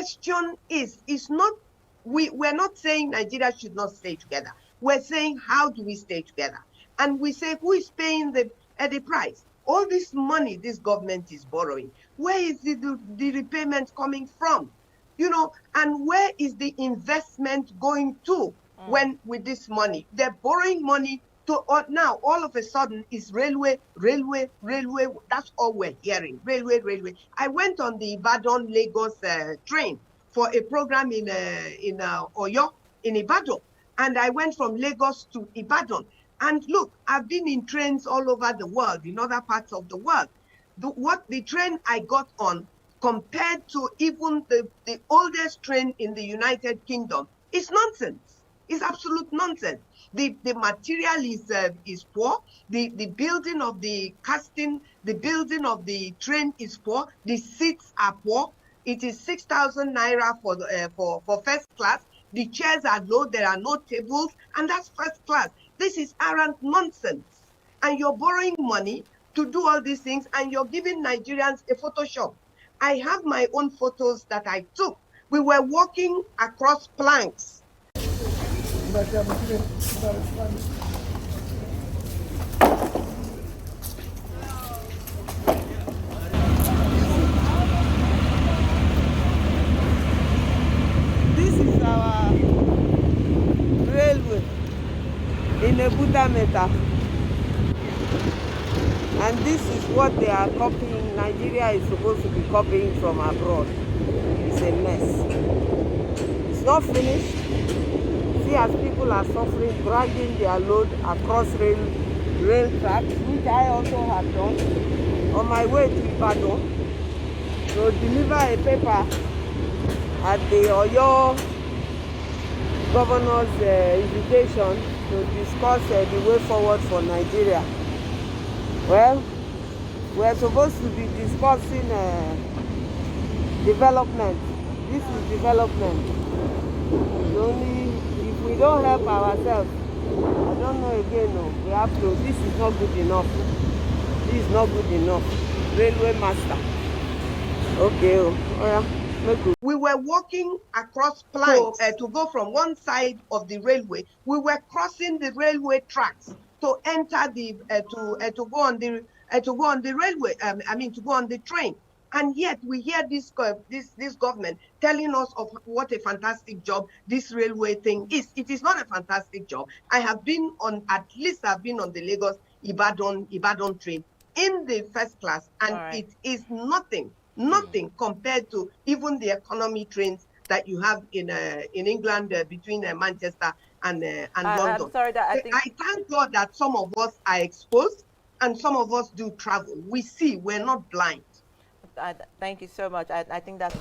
question is not, we're not saying Nigeria should not stay together. We're saying, how do we stay together? And we say, who is paying the price? All this money this government is borrowing, where is the repayment coming from? You know, and where is the investment going to when with this money? They're borrowing money to now all of a sudden is railway. That's all we're hearing. Railway. I went on the Ibadan Lagos train for a program in Oyo, in Ibadan. And I went from Lagos to Ibadan. And look, I've been in trains all over the world, in other parts of the world. The train I got on, compared to even the oldest train in the United Kingdom, is nonsense. It's absolute nonsense. The material is poor. The building of the casting, the building of the train is poor. The seats are poor. It is 6,000 naira for first class. The chairs are low. There are no tables, and that's first class. This is arrant nonsense. And you're borrowing money to do all these things, and you're giving Nigerians a Photoshop. I have my own photos that I took. We were walking across planks. This is our railway in Ebutameta. And this is what they are copying. Nigeria is supposed to be copying from abroad. It's a mess. It's not finished. See, as people are suffering, dragging their load across rail tracks, which I also have done on my way to Ibadan to deliver a paper at the Oyo governor's invitation to discuss the way forward for Nigeria. Well, we're supposed to be discussing development. This is development. Only if we don't help ourselves, I don't know again. No, we have to. This is not good enough. This is not good enough. Railway master. Okay. Oh yeah. We were walking across planks to go from one side of the railway. We were crossing the railway tracks to enter the to go on the railway. To go on the train. And yet we hear this government telling us of what a fantastic job this railway thing is. It is not a fantastic job. I've been on the Lagos Ibadan train in the first class, and it is nothing compared to even the economy trains that you have in England between Manchester and London. I'm sorry that I thank God that some of us are exposed and some of us do travel. We see, we're not blind. Thank you so much. I think that's